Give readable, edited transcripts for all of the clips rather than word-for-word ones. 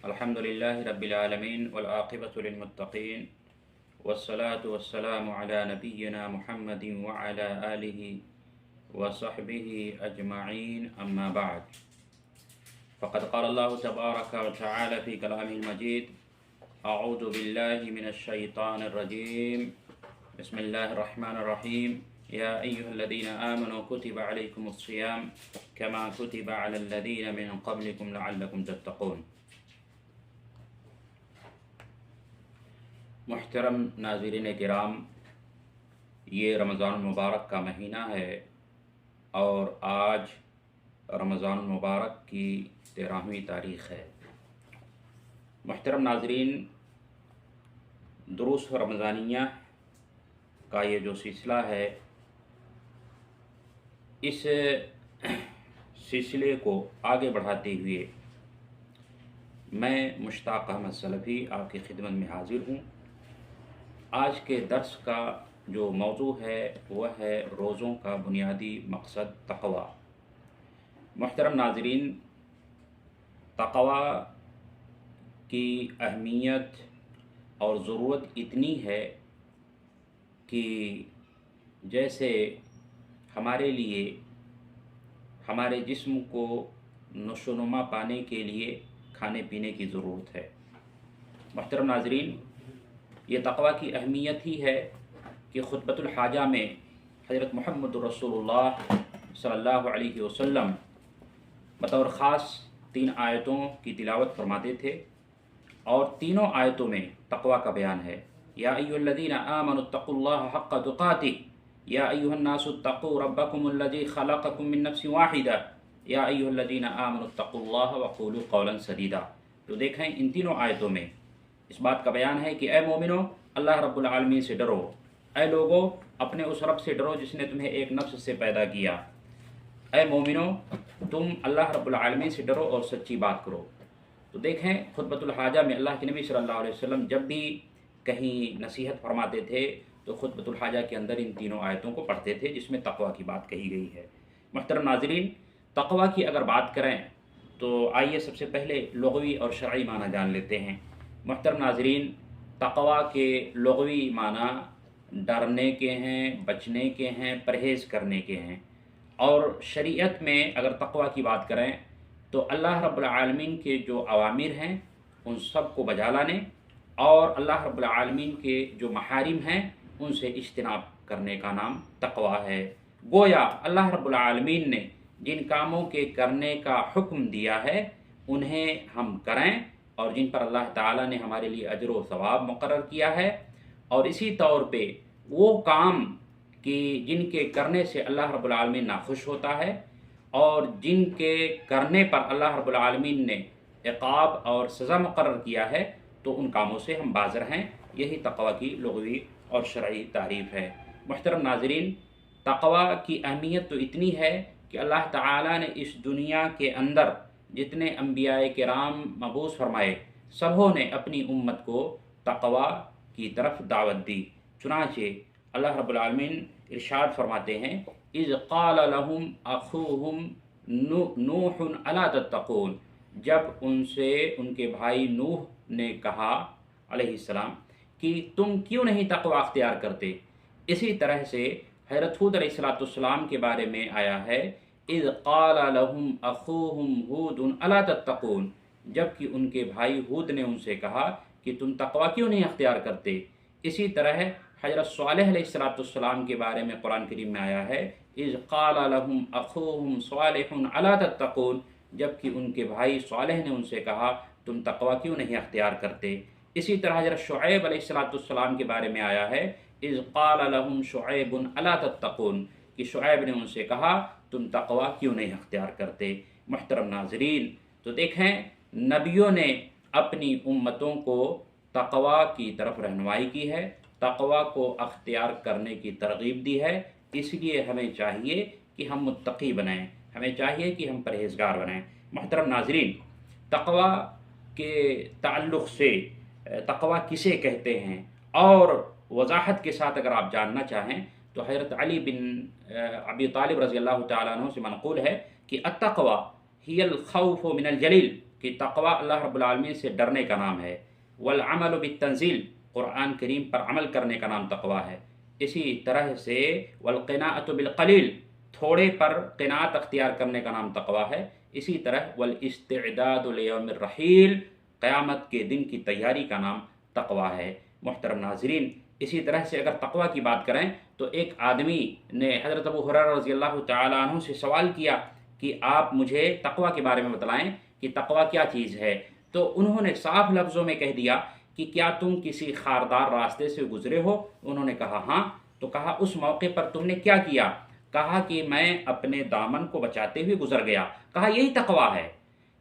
الحمدللہ رب العالمین والعاقبۃ للمتقین والصلاة والسلام علی نبینا محمد وعلی آلہ وصحبہ اجمعین اما بعد فقد قال اللہ تبارک وتعالی فی کلامہ المجید اعوذ باللہ من الشیطان الرجیم بسم اللہ الرحمن الرحیم یا ایہا الذین آمنوا کتب علیکم الصیام کما کتب علی الذین من قبلکم لعلکم تتقون۔ محترم ناظرین کرام، یہ رمضان المبارک کا مہینہ ہے اور آج رمضان المبارک کی 13ویں تاریخ ہے۔ محترم ناظرین، دروس رمضانیہ کا یہ جو سلسلہ ہے، اس سلسلے کو آگے بڑھاتے ہوئے میں مشتاق احمد سلفی آپ کی خدمت میں حاضر ہوں۔ آج کے درس کا جو موضوع ہے وہ ہے روزوں کا بنیادی مقصد تقوی۔ محترم ناظرین، تقوی کی اہمیت اور ضرورت اتنی ہے کہ جیسے ہمارے لیے ہمارے جسم کو نشو و نما پانے کے لیے کھانے پینے کی ضرورت ہے۔ محترم ناظرین، یہ تقوی کی اہمیت ہی ہے کہ خطبۃ الحاجہ میں حضرت محمد رسول اللہ صلی اللہ علیہ وسلم بطور خاص 3 آیتوں کی تلاوت فرماتے تھے، اور تینوں آیتوں میں تقوی کا بیان ہے۔ یا ایھا الذین آمنوا اتقوا اللہ حق تقاتہ، یا ایھا الناس اتقوا ربکم الذی خلقکم من نفس واحدہ، یا ایھا الذین آمنوا اتقوا اللہ وقولوا قولا سدیدا۔ تو دیکھیں، ان تینوں آیتوں میں اس بات کا بیان ہے کہ اے مومنو، اللہ رب العالمین سے ڈرو۔ اے لوگو، اپنے اس رب سے ڈرو جس نے تمہیں ایک نفس سے پیدا کیا۔ اے مومنو، تم اللہ رب العالمین سے ڈرو اور سچی بات کرو۔ تو دیکھیں، خطبۃ الحاجہ میں اللہ کے نبی صلی اللہ علیہ وسلم جب بھی کہیں نصیحت فرماتے تھے تو خطبۃ الحاجہ کے اندر ان تینوں آیتوں کو پڑھتے تھے جس میں تقوی کی بات کہی گئی ہے۔ محترم ناظرین، تقوی کی اگر بات کریں تو آئیے سب سے پہلے لغوی اور شرعی معنی جان لیتے ہیں۔ محترم ناظرین، تقوی کے لغوی معنی ڈرنے کے ہیں، بچنے کے ہیں، پرہیز کرنے کے ہیں، اور شریعت میں اگر تقوی کی بات کریں تو اللہ رب العالمین کے جو اوامر ہیں ان سب کو بجا لانے، اور اللہ رب العالمین کے جو محارم ہیں ان سے اجتناب کرنے کا نام تقوی ہے۔ گویا اللہ رب العالمین نے جن کاموں کے کرنے کا حکم دیا ہے انہیں ہم کریں، اور جن پر اللہ تعالیٰ نے ہمارے لیے اجر و ثواب مقرر کیا ہے، اور اسی طور پہ وہ کام کہ جن کے کرنے سے اللہ رب العالمین ناخوش ہوتا ہے اور جن کے کرنے پر اللہ رب العالمین نے عقاب اور سزا مقرر کیا ہے تو ان کاموں سے ہم باز رہیں۔ یہی تقوی کی لغوی اور شرعی تعریف ہے۔ محترم ناظرین، تقوی کی اہمیت تو اتنی ہے کہ اللہ تعالیٰ نے اس دنیا کے اندر جتنے انبیاء کرام مبعوث فرمائے سبھوں نے اپنی امت کو تقوی کی طرف دعوت دی۔ چنانچہ اللہ رب العالمین ارشاد فرماتے ہیں، اذ قال لهم اخوهم نوح الا تتقون، جب ان سے ان کے بھائی نوح نے کہا علیہ السلام کہ تم کیوں نہیں تقوی اختیار کرتے۔ اسی طرح سے حضرت ہود علیہ السلام کے بارے میں آیا ہے، اذ قال لهم اخوهم ہود الا تتقون، جبکہ ان کے بھائی ہود نے ان سے کہا کہ تم تقوی کیوں نہیں اختیار کرتے۔ اسی طرح حضرت صالح علیہ السلام کے بارے میں قرآن کریم میں آیا ہے، اذ قال لهم اخوهم صالح الا تتقون، جبکہ ان کے بھائی صالح نے ان سے کہا تم تقوی کیوں نہیں اختیار کرتے۔ اسی طرح حضرت شعیب علیہ السلام کے بارے میں آیا ہے، اذ قال لهم شعیب الا تتقون، کہ شعیب نے ان سے کہا تم تقوی کیوں نہیں اختیار کرتے۔ محترم ناظرین، تو دیکھیں، نبیوں نے اپنی امتوں کو تقوی کی طرف رہنمائی کی ہے، تقوی کو اختیار کرنے کی ترغیب دی ہے۔ اس لیے ہمیں چاہیے کہ ہم متقی بنیں، ہمیں چاہیے کہ ہم پرہیزگار بنیں۔ محترم ناظرین، تقوی کے تعلق سے تقوی کسے کہتے ہیں اور وضاحت کے ساتھ اگر آپ جاننا چاہیں تو حضرت علی بن ابی طالب رضی اللہ تعالیٰ عنہ سے منقول ہے کہ التقوی ہی الخوف من الجلیل، کہ تقوی اللہ رب العالمین سے ڈرنے کا نام ہے، والعمل بالتنزیل، قرآن کریم پر عمل کرنے کا نام تقوی ہے، اسی طرح سے والقناعۃ بالقلیل، تھوڑے پر قناعت اختیار کرنے کا نام تقوی ہے، اسی طرح والاستعداد لیوم الرحیل، قیامت کے دن کی تیاری کا نام تقوی ہے۔ محترم ناظرین، اسی طرح سے اگر تقوی کی بات کریں تو ایک آدمی نے حضرت ابو ہریرہ رضی اللہ تعالیٰ عنہ سے سوال کیا کہ آپ مجھے تقوی کے بارے میں بتلائیں کہ تقوی کیا چیز ہے، تو انہوں نے صاف لفظوں میں کہہ دیا کہ کیا تم کسی خاردار راستے سے گزرے ہو؟ انہوں نے کہا ہاں، تو کہا اس موقع پر تم نے کیا کیا؟ کہا کہ میں اپنے دامن کو بچاتے ہوئے گزر گیا۔ کہا یہی تقوی ہے،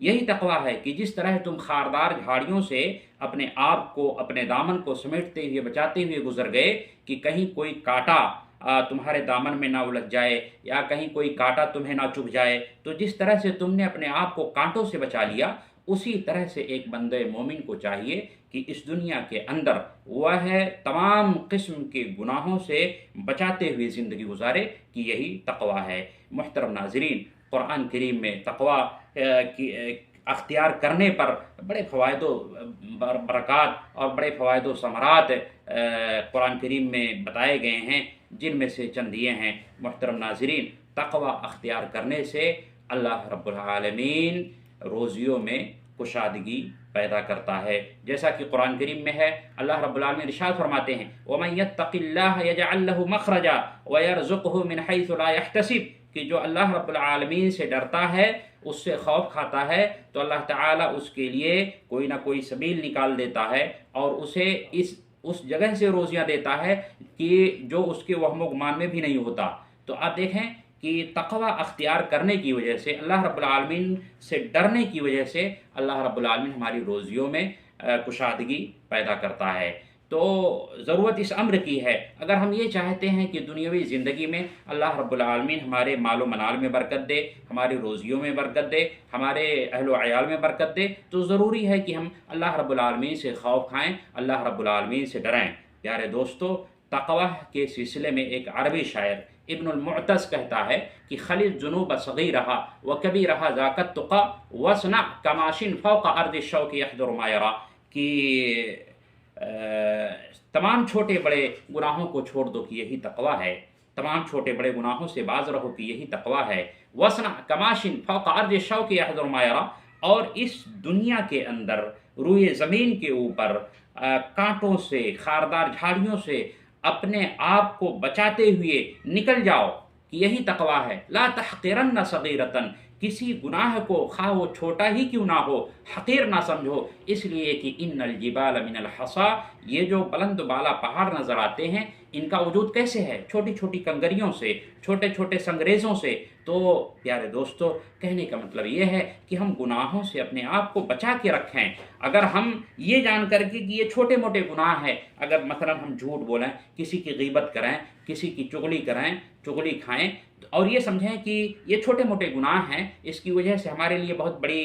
یہی تقوی ہے کہ جس طرح تم خاردار جھاڑیوں سے اپنے آپ کو، اپنے دامن کو سمیٹتے ہوئے بچاتے ہوئے گزر گئے کہ کہیں کوئی کانٹا تمہارے دامن میں نہ الجھ جائے یا کہیں کوئی کانٹا تمہیں نہ چبھ جائے، تو جس طرح سے تم نے اپنے آپ کو کانٹوں سے بچا لیا، اسی طرح سے ایک بندے مومن کو چاہیے کہ اس دنیا کے اندر وہ ہے تمام قسم کے گناہوں سے بچاتے ہوئے زندگی گزارے، کہ یہی تقوی ہے۔ محترم ناظرین، قرآن کریم میں تقوی کی اختیار کرنے پر بڑے فوائد و برکات اور بڑے فوائد و ثمرات قرآن کریم میں بتائے گئے ہیں، جن میں سے چند یہ ہیں۔ محترم ناظرین، تقوی اختیار کرنے سے اللہ رب العالمین روزیوں میں کشادگی پیدا کرتا ہے، جیسا کہ قرآن کریم میں ہے۔ اللہ رب العالمین ارشاد فرماتے ہیں وَمَن يَتَّقِ اللَّهَ يَجْعَل لَّهُ مَخْرَجًا وَيَرْزُقْهُ مِنْ حَيْثُ لَا يَحْتَسِبُ، کہ جو اللہ رب العالمین سے ڈرتا ہے، اس سے خوف کھاتا ہے، تو اللہ تعالیٰ اس کے لیے کوئی نہ کوئی سبیل نکال دیتا ہے اور اسے اس جگہ سے روزیاں دیتا ہے کہ جو اس کے وہم و گمان میں بھی نہیں ہوتا۔ تو آپ دیکھیں کہ تقوی اختیار کرنے کی وجہ سے، اللہ رب العالمین سے ڈرنے کی وجہ سے اللہ رب العالمین ہماری روزیوں میں کشادگی پیدا کرتا ہے۔ تو ضرورت اس امر کی ہے، اگر ہم یہ چاہتے ہیں کہ دنیاوی زندگی میں اللہ رب العالمین ہمارے مال و منال میں برکت دے، ہماری روزیوں میں برکت دے، ہمارے اہل و عیال میں برکت دے، تو ضروری ہے کہ ہم اللہ رب العالمین سے خوف کھائیں، اللہ رب العالمین سے ڈرائیں۔ پیارے دوستو، تقوی کے سلسلے میں ایک عربی شاعر ابن المعتز کہتا ہے کہ خلل ذنوب صغیرہا وکبیرہا ذاک التقی واصنع کماشٍ فوق ارض الشوک یحضر ما یری، کہ تمام چھوٹے بڑے گناہوں کو چھوڑ دو کہ یہی تقوی ہے، تمام چھوٹے بڑے گناہوں سے باز رہو کہ یہی تقوی ہے۔ وَاصْنَعْ كَمَاشٍ فَوْقَ أَرْضِ الشَّوْكِ يَحْذُرُ مَا يَرَى، اور اس دنیا کے اندر روئے زمین کے اوپر کانٹوں سے، خاردار جھاڑیوں سے اپنے آپ کو بچاتے ہوئے نکل جاؤ کہ یہی تقوی ہے۔ لا تحقرن صغیرۃ، کسی گناہ کو خواہ وہ چھوٹا ہی کیوں نہ ہو حقیر نہ سمجھو، اس لیے کہ ان الجبال من الحصا، یہ جو بلند بالا پہاڑ نظر آتے ہیں، ان کا وجود کیسے ہے؟ چھوٹی چھوٹی کنگریوں سے، چھوٹے چھوٹے سنگریزوں سے۔ تو پیارے دوستو، کہنے کا مطلب یہ ہے کہ ہم گناہوں سے اپنے آپ کو بچا کے رکھیں۔ اگر ہم یہ جان کر کے کہ یہ چھوٹے موٹے گناہ ہیں، اگر مثلا ہم جھوٹ بولیں، کسی کی غیبت کریں، کسی کی چغلی کریں، چغلی کھائیں، اور یہ سمجھیں کہ یہ چھوٹے موٹے گناہ ہیں، اس کی وجہ سے ہمارے لیے بہت بڑی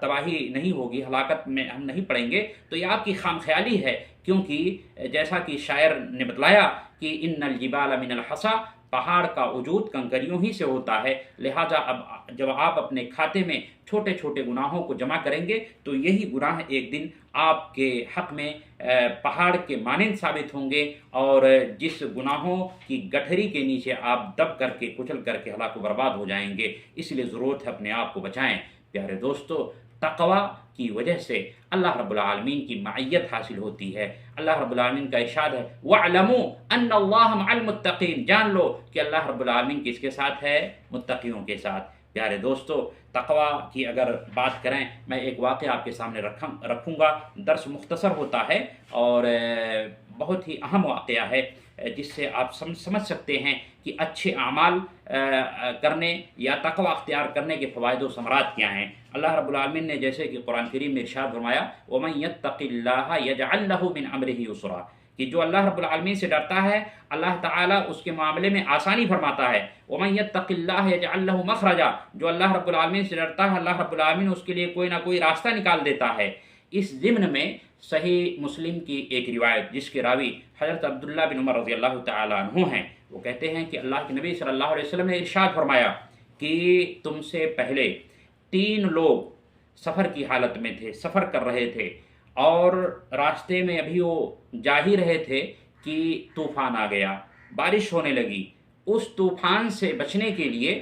تباہی نہیں ہوگی، ہلاکت میں ہم نہیں پڑیں گے، تو یہ آپ کی خام خیالی ہے، کیونکہ جیسا کہ شاعر نے بتلایا کہ ان الجبال من الحصا، پہاڑ کا وجود کنکریوں ہی سے ہوتا ہے، لہٰذا اب جب آپ اپنے کھاتے میں چھوٹے چھوٹے گناہوں کو جمع کریں گے تو یہی گناہ ایک دن آپ کے حق میں پہاڑ کے مانند ثابت ہوں گے، اور جس گناہوں کی گٹھری کے نیچے آپ دب کر کے کچل کر کے ہلاک و برباد ہو جائیں گے۔ اس لیے ضرورت ہے اپنے آپ کو بچائیں۔ پیارے دوستو، تقوی کی وجہ سے اللہ رب العالمین کی معیت حاصل ہوتی ہے۔ اللہ رب العالمین کا ارشاد ہے وَاعْلَمُوا أَنَّ اللَّهَ مَعَ الْمُتَّقِينَ، جان لو کہ اللہ رب العالمین کس کے ساتھ ہے؟ متقیوں کے ساتھ۔ پیارے دوستو، تقوی کی اگر بات کریں، میں ایک واقعہ آپ کے سامنے رکھوں گا، درس مختصر ہوتا ہے اور بہت ہی اہم واقعہ ہے، جس سے آپ سمجھ سکتے ہیں کہ اچھے اعمال کرنے یا تقوی اختیار کرنے کے فوائد و ثمرات کیا ہیں۔ اللہ رب العالمین نے جیسے کہ قرآن کریم میں ارشاد فرمایا وَمَن يَتَّقِ اللَّهَ يَجْعَل لَّهُ مِنْ أَمْرِهِ يُسْرًا، کہ جو اللہ رب العالمین سے ڈرتا ہے، اللہ تعالیٰ اس کے معاملے میں آسانی فرماتا ہے۔ وَمَن يَتَّقِ اللَّهَ يَجْعَل لَّهُ مَخْرَجًا، جو اللہ رب العالمین سے ڈرتا ہے، اللہ رب العالمین اس کے لیے کوئی نہ کوئی راستہ نکال دیتا ہے۔ اس ضمن میں صحیح مسلم کی ایک روایت جس کے راوی حضرت عبداللہ بن عمر رضی اللہ تعالیٰ عنہ ہیں، وہ کہتے ہیں کہ اللہ کے نبی صلی اللہ علیہ وسلم نے ارشاد فرمایا کہ تم سے پہلے 3 لوگ سفر کی حالت میں تھے، سفر کر رہے تھے، اور راستے میں ابھی وہ جا ہی رہے تھے کہ طوفان آ گیا، بارش ہونے لگی۔ اس طوفان سے بچنے کے لیے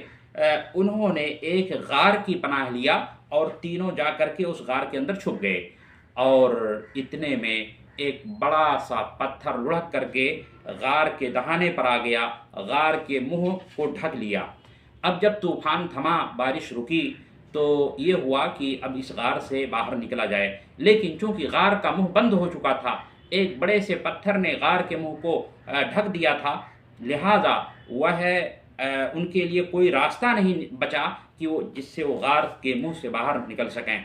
انہوں نے ایک غار کی پناہ لیا اور تینوں جا کر کے اس غار کے اندر چھپ گئے، اور اتنے میں ایک بڑا سا پتھر لڑھک کر کے غار کے دہانے پر آ گیا، غار کے منہ کو ڈھک لیا۔ اب جب طوفان تھما، بارش رکی، تو یہ ہوا کہ اب اس غار سے باہر نکلا جائے، لیکن چونکہ غار کا منہ بند ہو چکا تھا، ایک بڑے سے پتھر نے غار کے منہ کو ڈھک دیا تھا، لہذا وہ ان کے لیے کوئی راستہ نہیں بچا کہ جس سے وہ غار کے منہ سے باہر نکل سکیں۔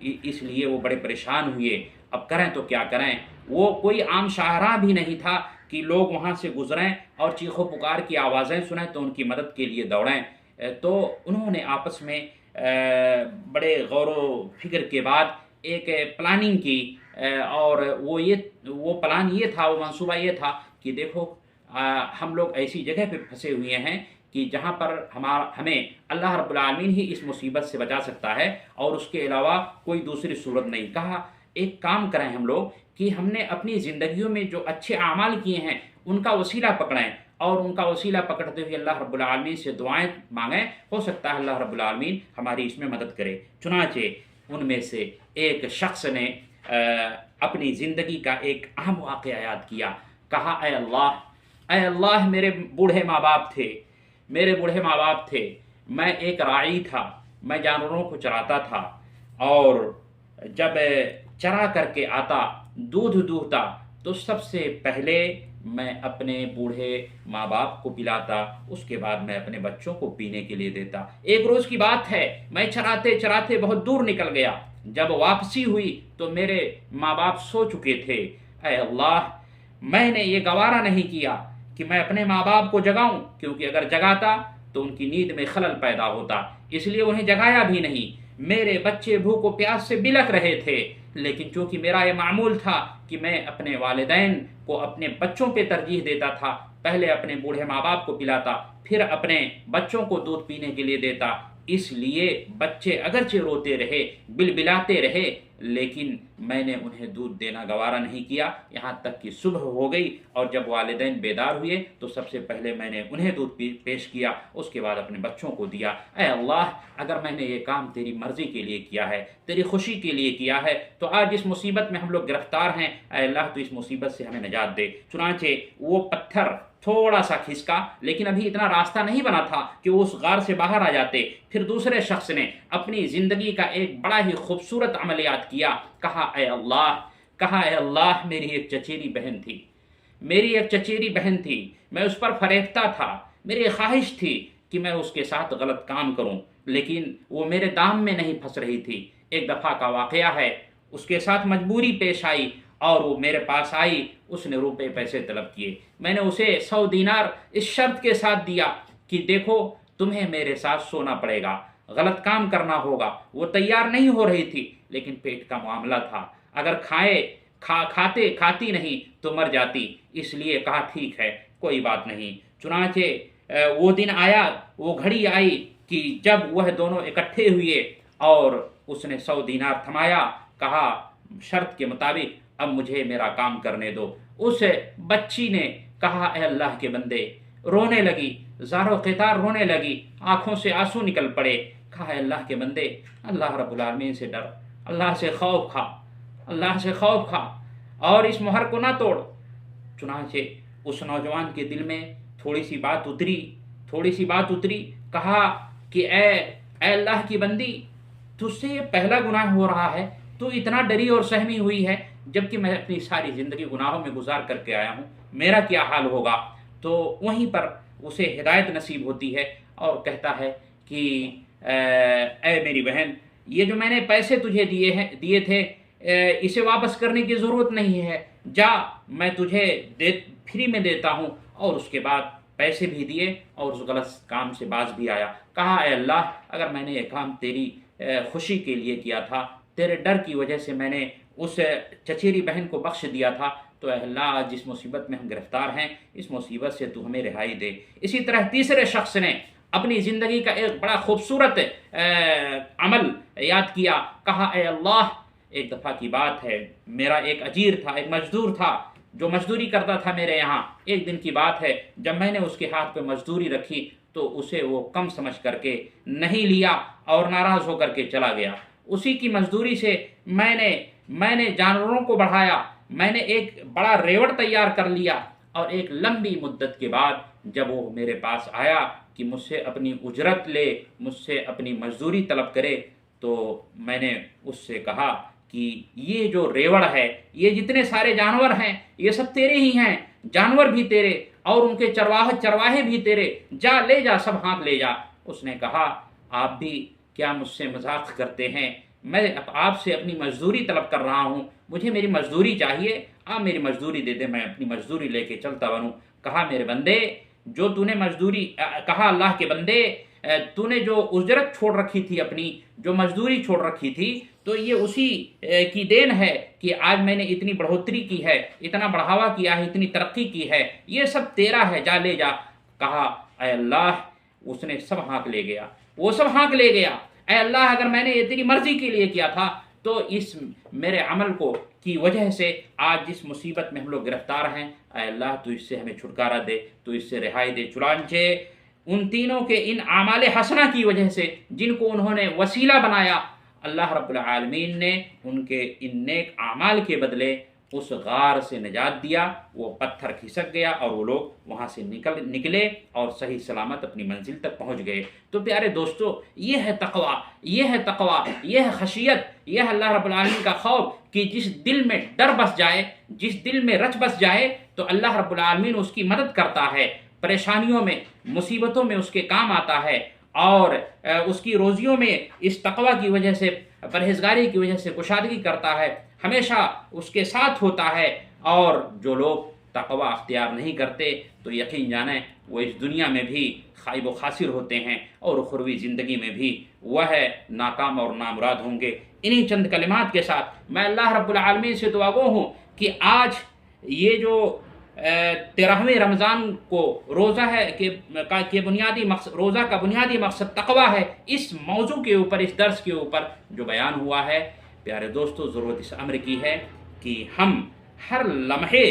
اس لیے وہ بڑے پریشان ہوئے، اب کریں تو کیا کریں؟ وہ کوئی عام شاہراہ بھی نہیں تھا کہ لوگ وہاں سے گزریں اور چیخ و پکار کی آوازیں سنیں تو ان کی مدد کے لیے دوڑیں۔ تو انہوں نے آپس میں بڑے غور و فکر کے بعد ایک پلاننگ کی، اور وہ پلان یہ تھا، وہ منصوبہ یہ تھا کہ دیکھو ہم لوگ ایسی جگہ پہ پھنسے ہوئے ہیں کہ جہاں پر ہمیں اللہ رب العالمین ہی اس مصیبت سے بچا سکتا ہے اور اس کے علاوہ کوئی دوسری صورت نہیں۔ کہا ایک کام کریں ہم لوگ کہ ہم نے اپنی زندگیوں میں جو اچھے اعمال کیے ہیں ان کا وسیلہ پکڑیں، اور ان کا وسیلہ پکڑتے ہوئے اللہ رب العالمین سے دعائیں مانگیں، ہو سکتا ہے اللہ رب العالمین ہماری اس میں مدد کرے۔ چنانچہ ان میں سے ایک شخص نے اپنی زندگی کا ایک اہم واقعہ یاد کیا، کہا اے اللہ میرے بوڑھے ماں باپ تھے، میں ایک راعی تھا، میں جانوروں کو چراتا تھا، اور جب چرا کر کے آتا، دودھ دوہتا، تو سب سے پہلے میں اپنے بوڑھے ماں باپ کو پلاتا، اس کے بعد میں اپنے بچوں کو پینے کے لیے دیتا۔ ایک روز کی بات ہے، میں چراتے چراتے بہت دور نکل گیا، جب واپسی ہوئی تو میرے ماں باپ سو چکے تھے۔ اے اللہ، میں نے یہ گوارا نہیں کیا کہ میں اپنے ماں باپ کو جگاؤں، کیونکہ اگر جگاتا تو ان کی نیند میں خلل پیدا ہوتا، اس لیے انہیں جگایا بھی نہیں۔ میرے بچے بھوک و پیاس سے بلک رہے تھے، لیکن چونکہ میرا یہ معمول تھا کہ میں اپنے والدین کو اپنے بچوں پہ ترجیح دیتا تھا، پہلے اپنے بوڑھے ماں باپ کو پلاتا، پھر اپنے بچوں کو دودھ پینے کے لیے دیتا، اس لیے بچے اگرچہ روتے رہے، بلبلاتے رہے، لیکن میں نے انہیں دودھ دینا گوارا نہیں کیا، یہاں تک کہ صبح ہو گئی، اور جب والدین بیدار ہوئے تو سب سے پہلے میں نے انہیں دودھ پیش کیا، اس کے بعد اپنے بچوں کو دیا۔ اے اللہ، اگر میں نے یہ کام تیری مرضی کے لیے کیا ہے، تیری خوشی کے لیے کیا ہے، تو آج اس مصیبت میں ہم لوگ گرفتار ہیں، اے اللہ تو اس مصیبت سے ہمیں نجات دے۔ چنانچہ وہ پتھر تھوڑا سا کھسکا، لیکن ابھی اتنا راستہ نہیں بنا تھا کہ وہ اس غار سے باہر آ جاتے۔ پھر دوسرے شخص نے اپنی زندگی کا ایک بڑا ہی خوبصورت عملیات کیا، کہا اے اللہ میری ایک چچیری بہن تھی، میں اس پر فریفتہ تھا، میری خواہش تھی کہ میں اس کے ساتھ غلط کام کروں، لیکن وہ میرے دام میں نہیں پھنس رہی تھی۔ ایک دفعہ کا واقعہ ہے، اس کے ساتھ مجبوری پیش آئی اور وہ میرے پاس آئی، اس نے روپے پیسے طلب کیے، میں نے اسے 100 دینار اس شرط کے ساتھ دیا کہ دیکھو تمہیں میرے ساتھ سونا پڑے گا، غلط کام کرنا ہوگا۔ وہ تیار نہیں ہو رہی تھی، لیکن پیٹ کا معاملہ تھا، اگر کھاتی نہیں تو مر جاتی، اس لیے کہا ٹھیک ہے کوئی بات نہیں۔ چنانچہ وہ دن آیا، وہ گھڑی آئی کہ جب وہ دونوں اکٹھے ہوئے اور اس نے 100 دینار تھمایا، کہا شرط کے مطابق اب مجھے میرا کام کرنے دو۔ اس بچی نے کہا اے اللہ کے بندے، رونے لگی، زار و قطار رونے لگی، آنکھوں سے آنسو نکل پڑے، کہا اے اللہ کے بندے، اللہ رب العالمین سے ڈر، اللہ سے خوف کھا اور اس مہر کو نہ توڑ۔ چنانچہ اس نوجوان کے دل میں تھوڑی سی بات اتری، کہا کہ اے اللہ کی بندی، تجھ سے یہ پہلا گناہ ہو رہا ہے، تو اتنا ڈری اور سہمی ہوئی ہے، جبکہ میں اپنی ساری زندگی گناہوں میں گزار کر کے آیا ہوں، میرا کیا حال ہوگا؟ تو وہیں پر اسے ہدایت نصیب ہوتی ہے اور کہتا ہے کہ اے میری بہن، یہ جو میں نے پیسے تجھے دیے تھے، اسے واپس کرنے کی ضرورت نہیں ہے، جا، میں تجھے فری میں دیتا ہوں۔ اور اس کے بعد پیسے بھی دیے اور اس غلط کام سے باز بھی آیا۔ کہا اے اللہ، اگر میں نے یہ کام تیری خوشی کے لیے کیا تھا، تیرے ڈر کی وجہ سے میں نے اس چچیری بہن کو بخش دیا تھا، تو اے اللہ جس مصیبت میں ہم گرفتار ہیں اس مصیبت سے تو ہمیں رہائی دے۔ اسی طرح تیسرے شخص نے اپنی زندگی کا ایک بڑا خوبصورت عمل یاد کیا، کہا اے اللہ ایک دفعہ کی بات ہے، میرا ایک اجیر تھا، ایک مزدور تھا جو مزدوری کرتا تھا میرے یہاں، ایک دن کی بات ہے جب میں نے اس کے ہاتھ پہ مزدوری رکھی تو اسے وہ کم سمجھ کر کے نہیں لیا اور ناراض ہو کر کے چلا گیا۔ اسی کی مزدوری سے میں نے جانوروں کو بڑھایا، میں نے ایک بڑا ریوڑ تیار کر لیا، اور ایک لمبی مدت کے بعد جب وہ میرے پاس آیا کہ مجھ سے اپنی اجرت لے، مجھ سے اپنی مزدوری طلب کرے، تو میں نے اس سے کہا کہ یہ جو ریوڑ ہے، یہ جتنے سارے جانور ہیں یہ سب تیرے ہی ہیں، جانور بھی تیرے اور ان کے چرواہے بھی تیرے، جا لے جا، سب ہاتھ لے جا۔ اس نے کہا آپ بھی کیا مجھ سے مذاق کرتے ہیں؟ میں آپ سے اپنی مزدوری طلب کر رہا ہوں، مجھے میری مزدوری چاہیے، آپ میری مزدوری دے دیں، میں اپنی مزدوری لے کے چلتا بنوں۔ کہا میرے بندے جو تو نے مزدوری، کہا اللہ کے بندے تو نے جو اجرت چھوڑ رکھی تھی، اپنی جو مزدوری چھوڑ رکھی تھی، تو یہ اسی کی دین ہے کہ آج میں نے اتنی بڑھوتری کی ہے، اتنا بڑھاوا کیا ہے، اتنی ترقی کی ہے، یہ سب تیرا ہے، جا لے جا۔ کہا اے اللہ، اس نے سب ہانک لے گیا، وہ سب ہانک لے گیا، اے اللہ اگر میں نے یہ تیری مرضی کے لیے کیا تھا تو اس میرے عمل کو کی وجہ سے آج جس مصیبت میں ہم لوگ گرفتار ہیں، اے اللہ تو اس سے ہمیں چھٹکارا دے، تو اس سے رہائی دے۔ چنانچہ ان تینوں کے ان اعمال حسنہ کی وجہ سے جن کو انہوں نے وسیلہ بنایا، اللہ رب العالمین نے ان کے ان نیک اعمال کے بدلے اس غار سے نجات دیا، وہ پتھر کھسک گیا اور وہ لوگ وہاں سے نکلے اور صحیح سلامت اپنی منزل تک پہنچ گئے۔ تو پیارے دوستو، یہ ہے تقوی، یہ ہے خشیت، یہ ہے اللہ رب العالمین کا خوف، کہ جس دل میں ڈر بس جائے، جس دل میں رچ بس جائے تو اللہ رب العالمین اس کی مدد کرتا ہے، پریشانیوں میں، مصیبتوں میں اس کے کام آتا ہے، اور اس کی روزیوں میں اس تقوی کی وجہ سے، پرہیزگاری کی وجہ سے کشادگی کرتا ہے، ہمیشہ اس کے ساتھ ہوتا ہے۔ اور جو لوگ تقوی اختیار نہیں کرتے تو یقین جانیں وہ اس دنیا میں بھی خائب و خاسر ہوتے ہیں، اور اخروی زندگی میں بھی وہ ہے ناکام اور نامراد ہوں گے۔ انہی چند کلمات کے ساتھ میں اللہ رب العالمین سے دعا گو ہوں کہ آج یہ جو 13ویں رمضان کو روزہ ہے کہ بنیادی مقصد، روزہ کا بنیادی مقصد تقوی ہے، اس موضوع کے اوپر، اس درس کے اوپر جو بیان ہوا ہے، پیارے دوستو ضرورت اس امر کی ہے کہ ہم ہر لمحے،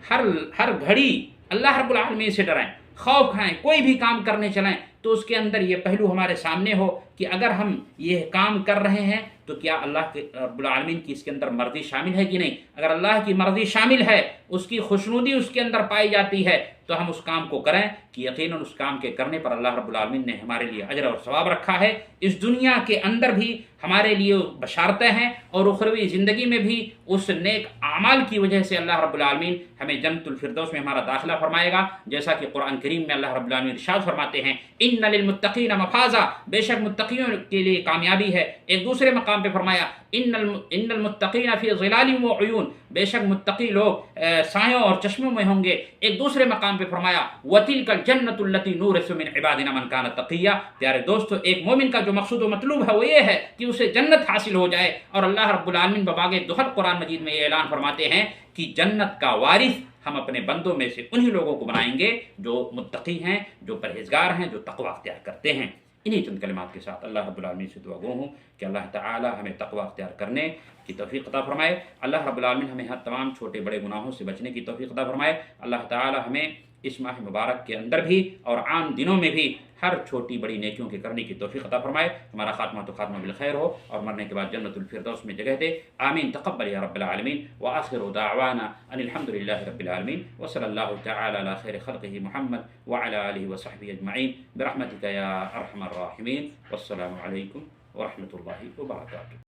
ہر گھڑی اللہ رب العالمین سے ڈرائیں، خوف کھائیں، کوئی بھی کام کرنے چلیں تو اس کے اندر یہ پہلو ہمارے سامنے ہو کہ اگر ہم یہ کام کر رہے ہیں تو کیا اللہ کے رب العالمین کی اس کے اندر مرضی شامل ہے کہ نہیں؟ اگر اللہ کی مرضی شامل ہے، اس کی خوشنودی اس کے اندر پائی جاتی ہے، تو ہم اس کام کو کریں کہ یقیناً اس کام کے کرنے پر اللہ رب العالمین نے ہمارے لیے اجر اور ثواب رکھا ہے۔ اس دنیا کے اندر بھی ہمارے لیے بشارتیں ہیں، اور اخروی زندگی میں بھی اس نیک اعمال کی وجہ سے اللہ رب العالمین ہمیں جنت الفردوس میں ہمارا داخلہ فرمائے گا، جیسا کہ قرآن کریم میں اللہ رب العالمین ارشاد فرماتے ہیں ان للمتقین مفازا، بے شک متقیوں کے لیے کامیابی ہے۔ ایک دوسرے مقام پہ فرمایا ان المتقین فی ظلال و عیون، بے شک متقی لوگ سایوں اور چشموں میں ہوں گے۔ ایک دوسرے مقام پہ فرمایا وَتِلْكَ الْجَنَّةُ الَّتِي نُورِثُ مِنْ عِبَادِنَا مَنْ كَانَ تَقِيًّا۔ پیارے دوستو، ایک مومن کا جو مقصود و مطلوب ہے وہ یہ ہے کہ اسے جنت حاصل ہو جائے، اور اللہ رب العالمین بباغ دہر قرآن مجید میں یہ اعلان فرماتے ہیں کہ جنت کا وارث ہم اپنے بندوں میں سے انہی لوگوں کو بنائیں گے جو متقی ہیں، جو پرہیزگار ہیں، جو تقوی اختیار کرتے ہیں۔ انہی چند کلمات کے ساتھ اللہ رب العالمین سے دعا گو ہوں کہ اللہ تعالی ہمیں تقوی اختیار کرنے کی توفیق عطا فرمائے۔ اللہ رب العالمین ہمیں ہر تمام چھوٹے بڑے گناہوں سے بچنے کی توفیق عطا فرمائے۔ اللہ تعالی ہمیں اس ماہ مبارک کے اندر بھی اور عام دنوں میں بھی ہر چھوٹی بڑی نیکیوں کے کرنے کی توفیق عطا فرمائے۔ ہمارا خاتمہ تو خاتمہ بالخیر ہو، اور مرنے کے بعد جنت الفردوس میں جگہ دے۔ آمین تقبل یا رب العالمین، وآخر دعوانا ان الحمد للہ رب العالمین، وصلی اللہ تعالی علی خیر خلقہ محمد وعلی آلہ وصحبہ اجمعین برحمتک یا ارحم الراحمین، والسلام علیکم ورحمۃ اللہ وبرکاتہ۔